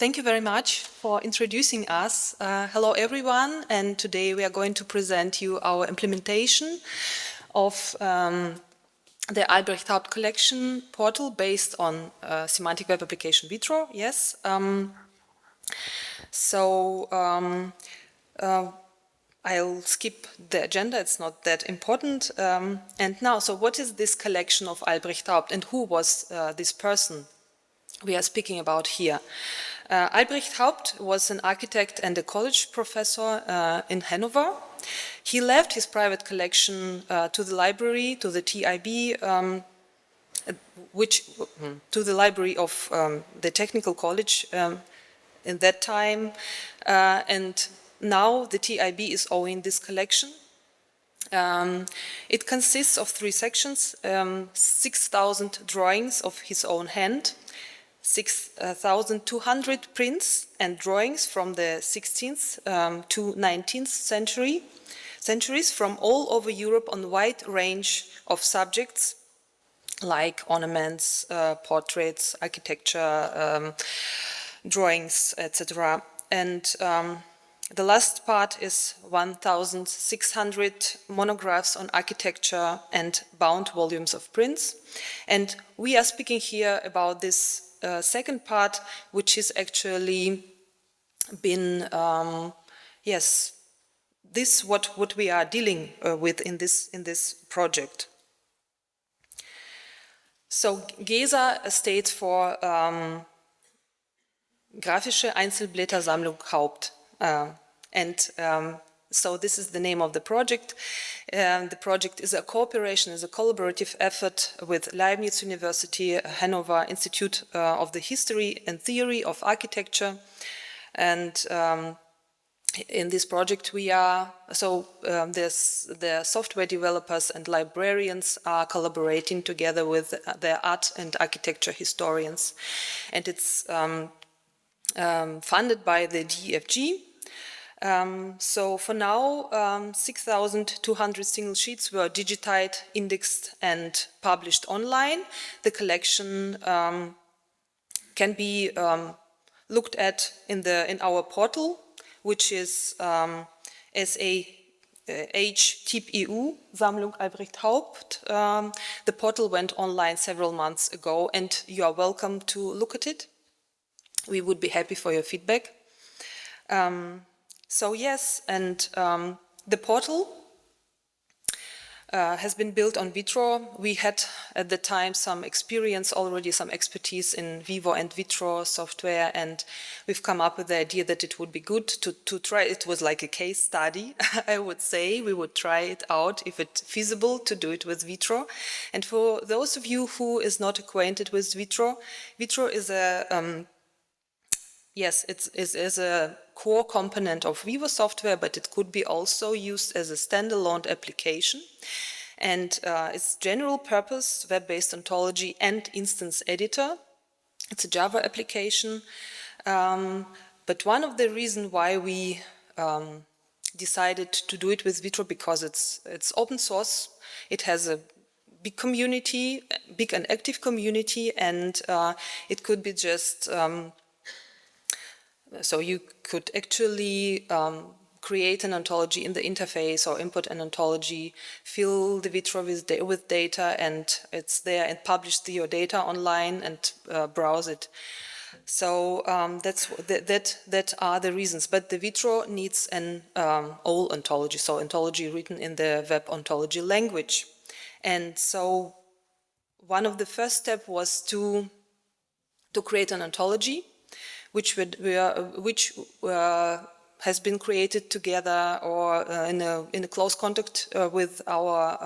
Thank you very much for introducing us. Hello everyone, and today we are going to present you our implementation of the Albrecht Haupt Collection portal based on semantic web application Vitro. Yes. I'll skip the agenda, it's not that important. And now, so what is this collection of Albrecht Haupt, and who was this person we are speaking about here? Albrecht Haupt was an architect and a college professor in Hannover. He left his private collection to the library, to the TIB, to the library of the technical college in that time, and now the TIB is owning this collection. It consists of 3 sections, 6,000 drawings of his own hand, 6,200 prints and drawings from the 16th to 19th centuries from all over Europe on a wide range of subjects like ornaments, portraits, architecture, drawings, etc. And the last part is 1,600 monographs on architecture and bound volumes of prints. And we are speaking here about this second part, which is actually been, this what we are dealing with in this project. So GESA stands for Grafische Einzelblättersammlung Haupt, so this is the name of the project. The project is a cooperation, is a collaborative effort with Leibniz University, Hannover Institute of the History and Theory of Architecture. And in this project we are, the software developers and librarians are collaborating together with the art and architecture historians. And it's funded by the DFG. So for now, 6,200 single sheets were digitized, indexed and published online. The collection can be looked at in our portal, which is sah.tib.eu, Sammlung Albrecht Haupt. The portal went online several months ago, and you are welcome to look at it. We would be happy for your feedback. So yes, and the portal has been built on Vitro. We had at the time some experience already, some expertise in Vivo and Vitro software, and we've come up with the idea that it would be good to try. It was like a case study, I would say. We would try it out if it's feasible to do it with Vitro. And for those of you who is not acquainted with Vitro, Vitro is a it is a core component of Vivo software, but it could be also used as a standalone application. And it's general purpose, web-based ontology and instance editor. It's a Java application. But one of the reasons why we decided to do it with Vitro, because it's open source, it has a big community, big and active community, and it could be just so you could actually create an ontology in the interface or input an ontology, fill the Vitro with data, and it's there, and publish your data online and browse it. So that are the reasons. But the Vitro needs an old ontology, so ontology written in the web ontology language. And so one of the first steps was to create an ontology, which has been created together or in a close contact with our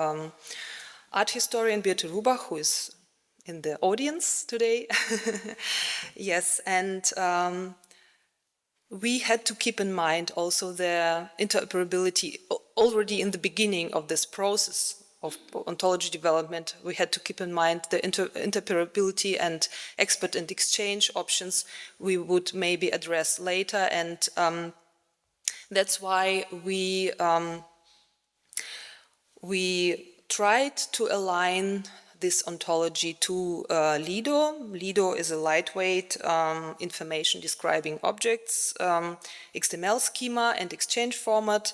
art historian Birte Rubach, who is in the audience today. Yes, and we had to keep in mind also the interoperability already in the beginning of this process of ontology development. We had to keep in mind the interoperability and export and exchange options we would maybe address later, and that's why we tried to align this ontology to Lido. Lido is a lightweight information describing objects, XML schema and exchange format.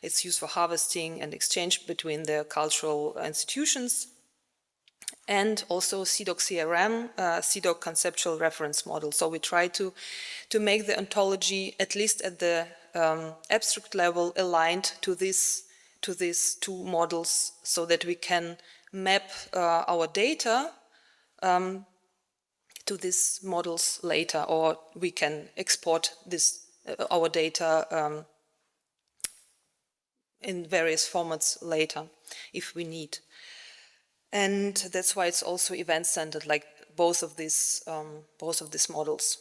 It's used for harvesting and exchange between the cultural institutions. And also CDOC CRM, CDOC conceptual reference model. So we try to make the ontology, at least at the abstract level, aligned to these two models, so that we can map our data to these models later, or we can export our data in various formats later if we need. And that's why it's also event-centered, like both of these models.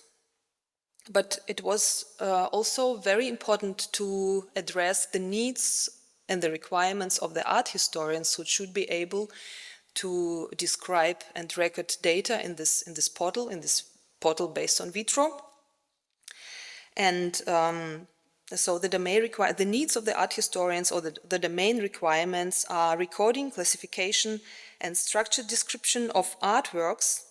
But it was also very important to address the needs and the requirements of the art historians, who should be able to describe and record data in this portal based on Vitro. And so the needs of the art historians, or the domain requirements, are recording, classification, and structured description of artworks,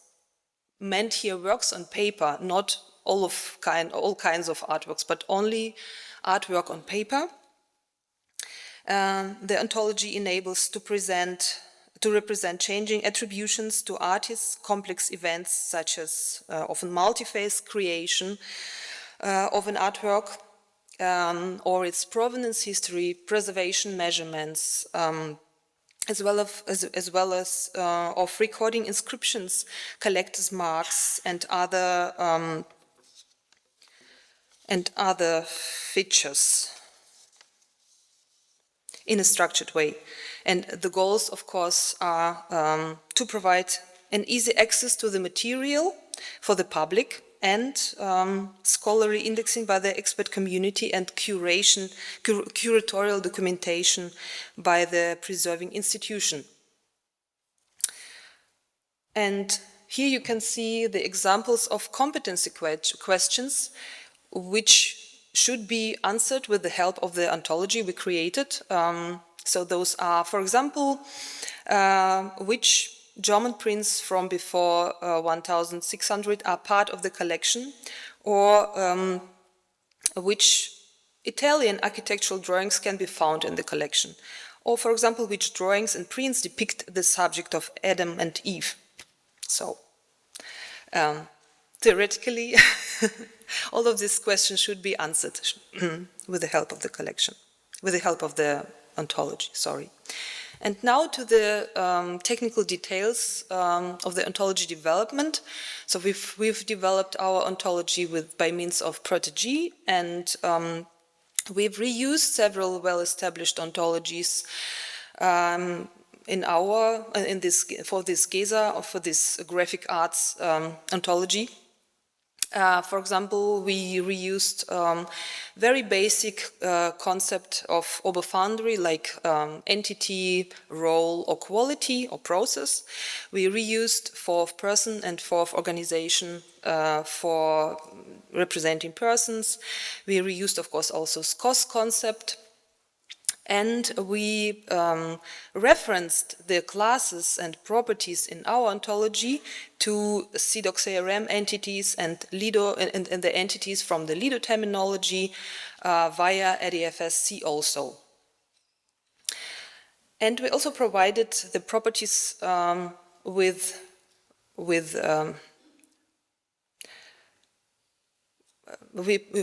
meant here works on paper, not all kinds of artworks, but only artwork on paper. The ontology enables to represent changing attributions to artists, complex events such as often multi-phase creation of an artwork, or its provenance history, preservation measurements, as well as of recording inscriptions, collectors' marks, and other features in a structured way. And the goals, of course, are to provide an easy access to the material for the public, and scholarly indexing by the expert community, and curatorial documentation by the preserving institution. And here you can see the examples of competency questions which should be answered with the help of the ontology we created. So those are, for example, which German prints from before 1600 are part of the collection, or which Italian architectural drawings can be found in the collection, or, for example, which drawings and prints depict the subject of Adam and Eve. So, theoretically, all of these questions should be answered with the help of the collection, with the help of the ontology, sorry. And now to the technical details of the ontology development. So we've developed our ontology by means of Protege, and we've reused several well-established ontologies for this GESA, or for this graphic arts ontology. For example, we reused very basic concept of oberfoundry, like entity, role, or quality, or process. We reused fourth person and fourth organization for representing persons. We reused, of course, also SCOS concept. And we referenced the classes and properties in our ontology to CDOC CRM entities and Lido, and the entities from the Lido terminology via ADFS-C also. And we also provided the properties we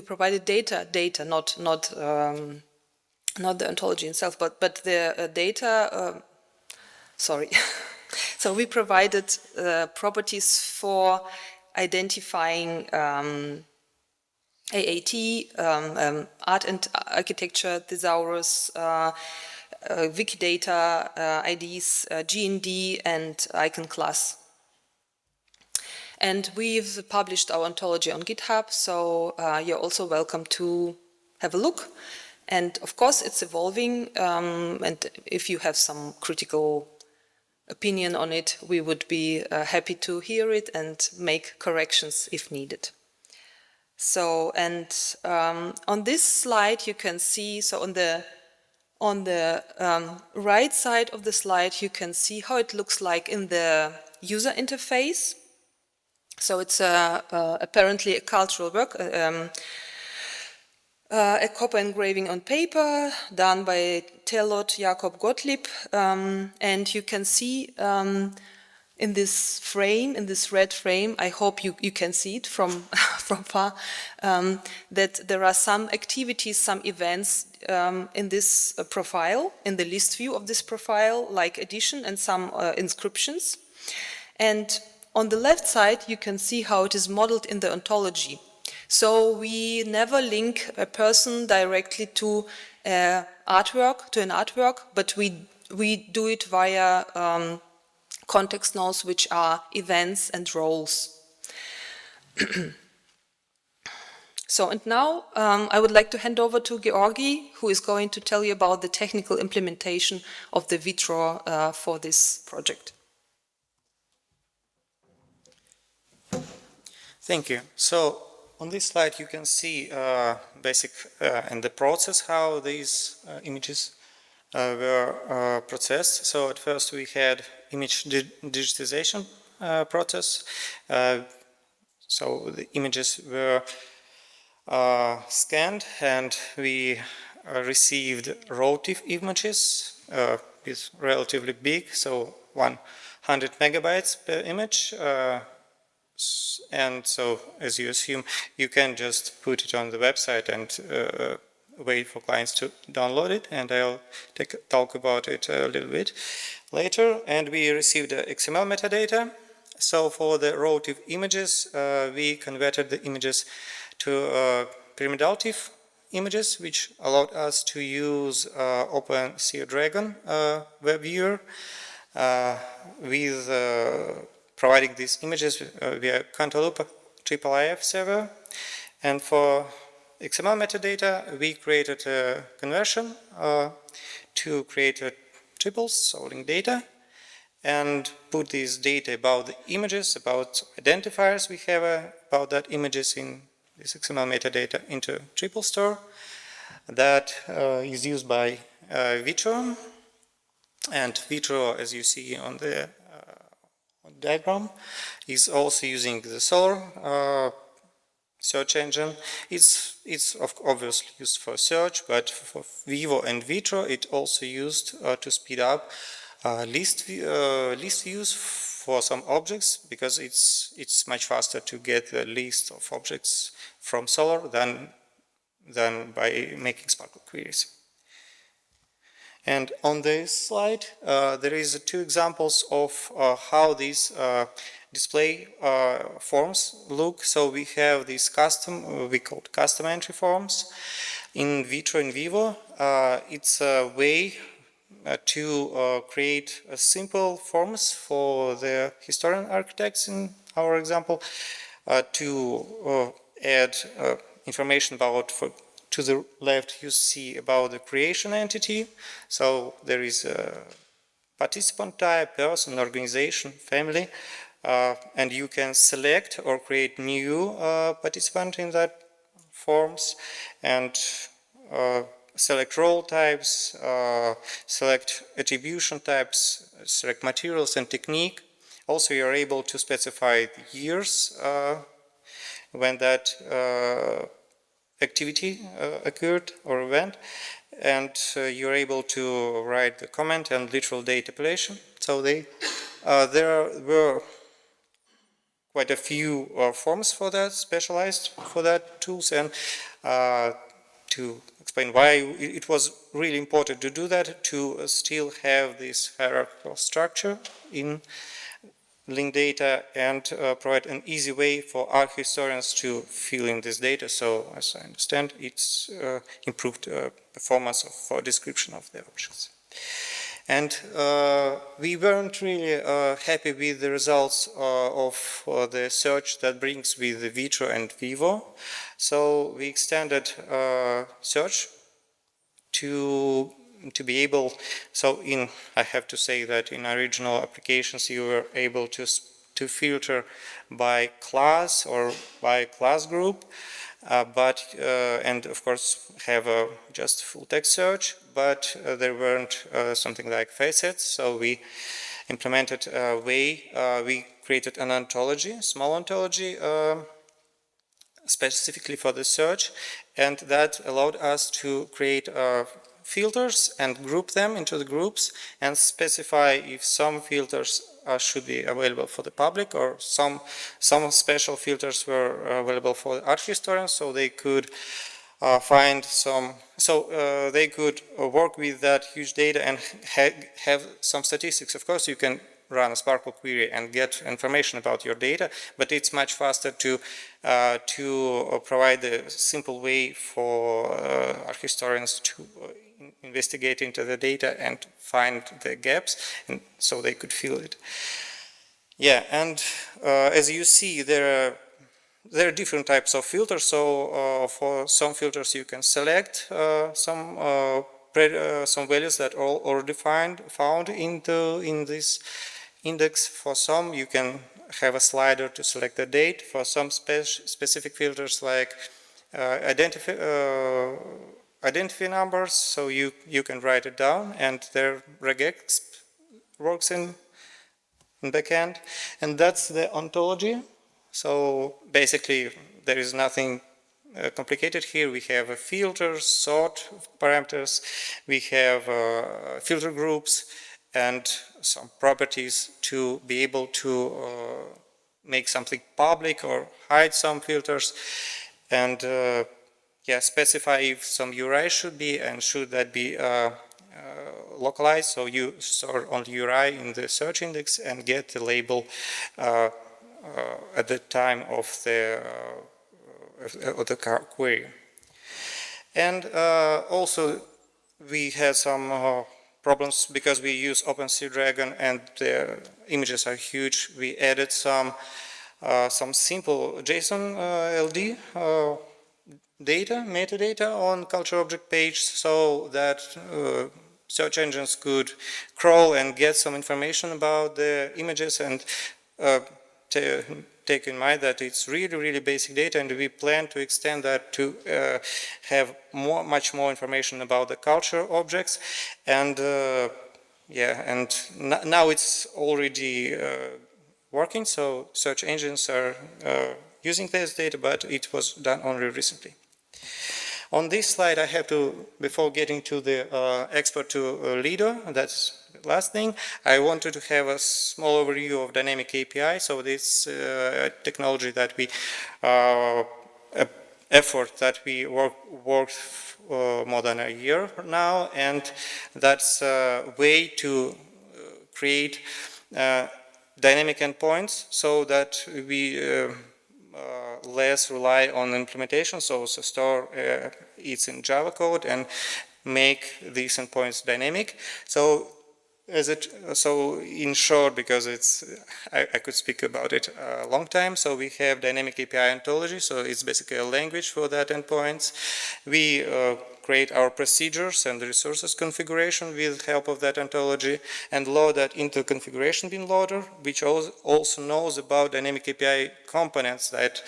provided data, not the ontology itself, but the data, sorry. So we provided properties for identifying AAT, art and architecture, thesaurus, Wikidata, IDs, GND, and icon class. And we've published our ontology on GitHub, so you're also welcome to have a look. And of course, it's evolving, and if you have some critical opinion on it, we would be happy to hear it and make corrections if needed. So, and on this slide you can see, so on the On the right side of the slide, you can see how it looks like in the user interface. So it's apparently a cultural work, a copper engraving on paper done by Telot Jakob Gottlieb, and you can see in this frame, in this red frame, I hope you can see it from, from far, that there are some activities, some events in this profile, in the list view of this profile, like addition and some inscriptions. And on the left side, you can see how it is modeled in the ontology. So we never link a person directly to an artwork, but we do it via context nodes, which are events and roles. So, and now I would like to hand over to Georgy, who is going to tell you about the technical implementation of the Vitro for this project. Thank you. So, on this slide you can see basic in the process how these images were processed. So at first we had image digitization process. So the images were scanned and we received raw images with relatively big, so 100 megabytes per image. And so, as you assume, you can just put it on the website and wait for clients to download it, and I'll talk about it a little bit later. And we received XML metadata. So for the raw images, we converted the images to primitive images, which allowed us to use OpenSea Dragon web viewer with providing these images via Cantaloupe IIIF server. And for XML metadata, we created a conversion to create triples, so linked data, and put this data about the images, about identifiers we have about that images in this XML metadata into triple store that is used by Vitro. And Vitro, as you see on the diagram, is also using the Solr search engine. It's obviously used for search, but for Vivo and Vitro it also used to speed up list views for some objects, because it's much faster to get the list of objects from Solr than by making Sparkle queries. And on this slide, there is two examples of how these display forms look. So we have these custom, we call custom entry forms in Vitro and Vivo. It's a way to create simple forms for the historian architects in our example, to add information about, to the left you see about the creation entity. So there is a participant type, person, organization, family, and you can select or create new participant in that forms, and select role types, select attribution types, select materials and technique. Also you are able to specify years when that activity occurred or event, and you're able to write the comment and literal date appellation. So there were quite a few forms for that, specialized for that tools, and to explain why it was really important to do that, to still have this hierarchical structure in linked data and provide an easy way for art historians to fill in this data. So, as I understand, it's improved performance for description of the objects. And we weren't really happy with the results of the search that brings with the Vitro and Vivo. So we extended search to be able, so I have to say that in original applications you were able to filter by class or by class group, and of course have just full text search, but there weren't something like facets, so we implemented a way, we created an ontology, small ontology, specifically for the search, and that allowed us to create filters and group them into the groups and specify if some filters should be available for the public, or some special filters were available for art historians, so they could find some, so they could work with that huge data and have some statistics. Of course, you can run a Sparkle query and get information about your data, but it's much faster to provide a simple way for art historians to investigate into the data and find the gaps, and so they could fill it. Yeah, and as you see, there are different types of filters. So for some filters you can select some values that are already found in this index. For some you can have a slider to select the date. For some specific filters like identity numbers, so you can write it down, and their regex works in backend, and that's the ontology. So basically there is nothing complicated here. We have a filter, sort parameters, we have filter groups, and some properties to be able to make something public or hide some filters, and yeah, specify if some URI should be, and should that be localized, so you store on the URI in the search index and get the label at the time of the query. And also we had some problems because we use OpenSeaDragon and the images are huge. We added some simple JSON LD data, metadata on culture object page, so that search engines could crawl and get some information about the images, and take in mind that it's really basic data, and we plan to extend that to have much more information about the culture objects. And yeah, and now it's already working, so search engines are using this data, but it was done only recently. On this slide I have to, before getting to the export to Lido, that's the last thing, I wanted to have a small overview of dynamic API. So this technology that we, effort that we worked more than a year now, and that's a way to create dynamic endpoints so that we less rely on implementation, so store it's in Java code and make these endpoints dynamic. So in short, because I could speak about it a long time, so we have dynamic API ontology, so it's basically a language for that endpoints. We create our procedures and resources configuration with help of that ontology, and load that into configuration bin loader, which also knows about dynamic API components that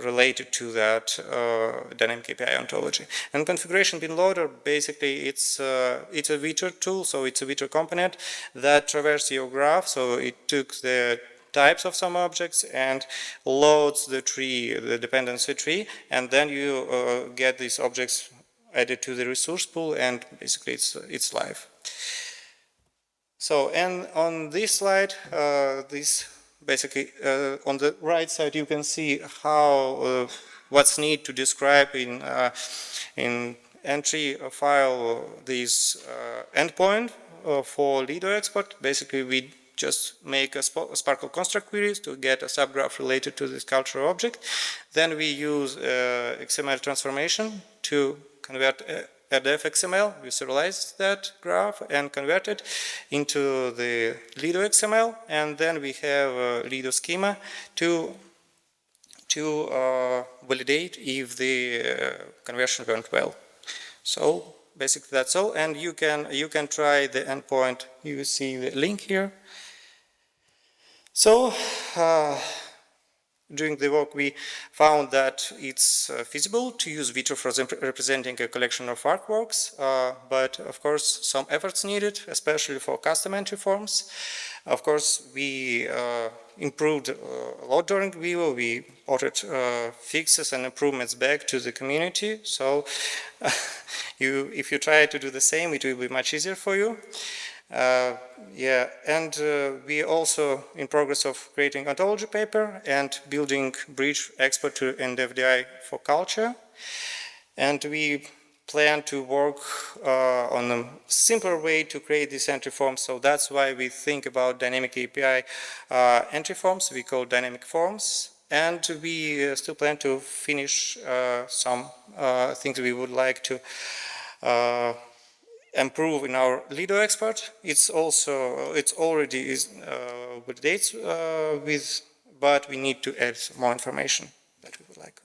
related to that dynamic API ontology. And configuration bin loader, basically it's a Vitro tool, so it's a Vitro component that traverses your graph. So it took the types of some objects and loads the tree, the dependency tree, and then you get these objects added to the resource pool, and basically it's live. So, and on this slide, basically on the right side you can see how what's needed to describe in entry file this endpoint for Lido export. Basically we just make a Sparkle construct queries to get a subgraph related to this cultural object. Then we use XML transformation to convert RDF XML. We serialize that graph and convert it into the Lido XML, and then we have a Lido schema to validate if the conversion went well. So basically that's all, and you can try the endpoint. You see the link here. So during the work, we found that it's feasible to use Vitro for representing a collection of artworks, but of course some efforts needed, especially for custom entry forms. Of course, we improved a lot during Vivo. We ordered fixes and improvements back to the community. So if you try to do the same, it will be much easier for you. We also in progress of creating ontology paper and building bridge export to NFDI for culture. And we plan to work on a simpler way to create this entry form. So that's why we think about dynamic API entry forms. We call dynamic forms. And we still plan to finish some things we would like to improve in our Lido export. It's already validates but we need to add some more information that we would like.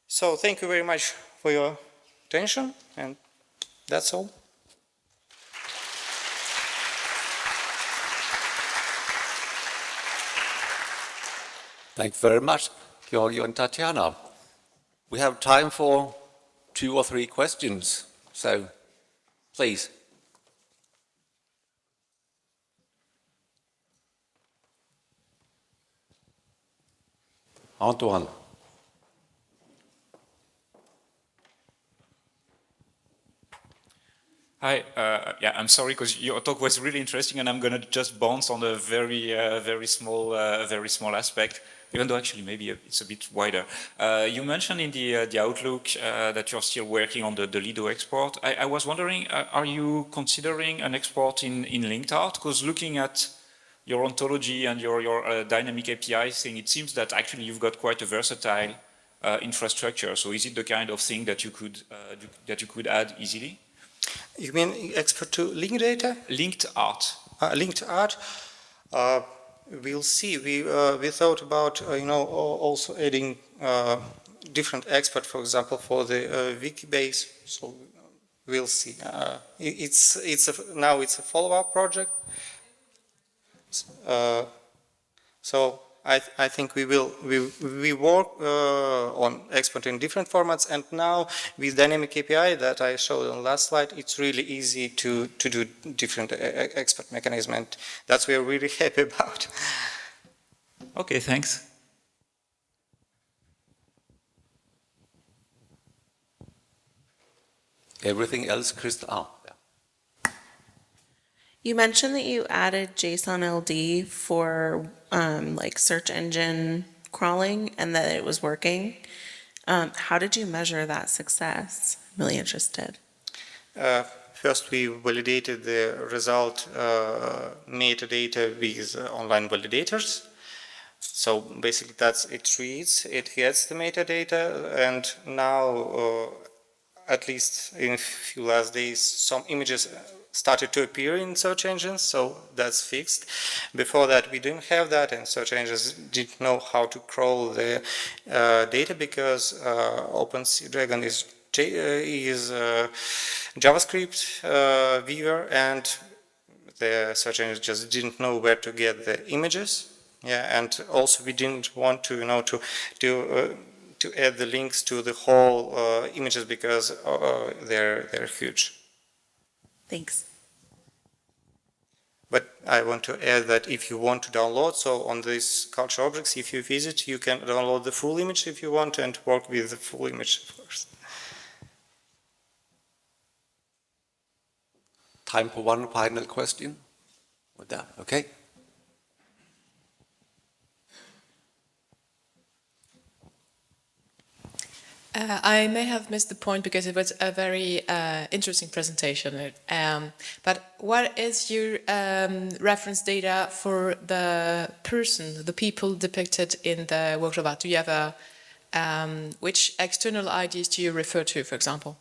So thank you very much for your attention, and that's all. Thank you very much, Georgy and Tatiana. We have time for 2 or 3 questions, so please. Antoine. Hi, I'm sorry because your talk was really interesting, and I'm going to just bounce on a very small aspect, even though actually maybe it's a bit wider. You mentioned in the Outlook that you're still working on the Lido export. I was wondering, are you considering an export in linked art? Because looking at your ontology and your dynamic API thing, it seems that actually you've got quite a versatile infrastructure. So is it the kind of thing that you could add easily? You mean export to linked data? Linked art. Linked art. We'll see. We thought about also adding different export, for example, for the wiki base. So we'll see. Now it's a follow-up project. So I think we work on exporting different formats, and now with dynamic API that I showed on last slide, it's really easy to do different export mechanism, and that's what we're really happy about. Okay, thanks. Everything else, Krista? You mentioned that you added JSON LD for like search engine crawling and that it was working. How did you measure that success? I'm really interested. First, we validated the result metadata with online validators. So basically, it gets the metadata, and now, at least in a few last days, some images started to appear in search engines, so that's fixed. Before that, we didn't have that, and search engines didn't know how to crawl the data because OpenSeaDragon is JavaScript viewer, and the search engines just didn't know where to get the images. Yeah, and also we didn't want to, to add the links to the whole images because they're huge. Thanks. But I want to add that if you want to download, so on these culture objects, if you visit, you can download the full image if you want and work with the full image first. Time for one final question. With that, okay? I may have missed the point because it was a very interesting presentation. But what is your reference data for the person, the people depicted in the workshop art? Do you have which external IDs do you refer to, for example?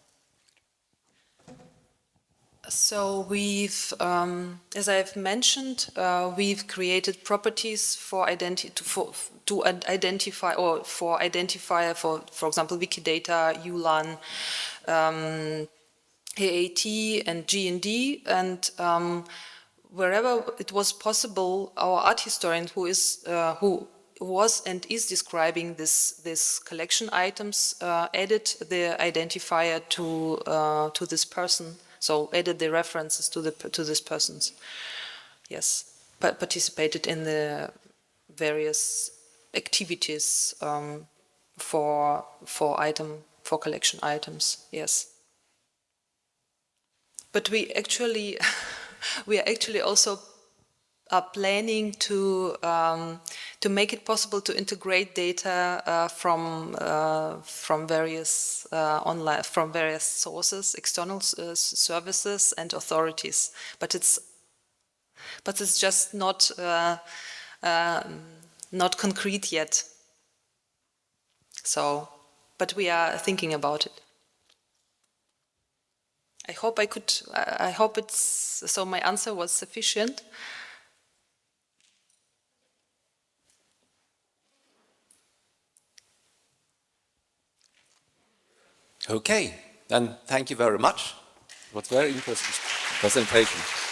So we've, as I've mentioned, we've created properties for identifier, for example, Wikidata, ULAN, AAT, and GND, and wherever it was possible, our art historian, who was and is describing this collection items, added the identifier to this person. So added the references to this person's. Yes, participated in the various activities for collection items. Yes, but we are actually also planning to make it possible to integrate data from various various sources, external services and authorities. But it's just not concrete yet. So, but we are thinking about it. I hope my answer was sufficient. Okay, then thank you very much. It was a very interesting presentation.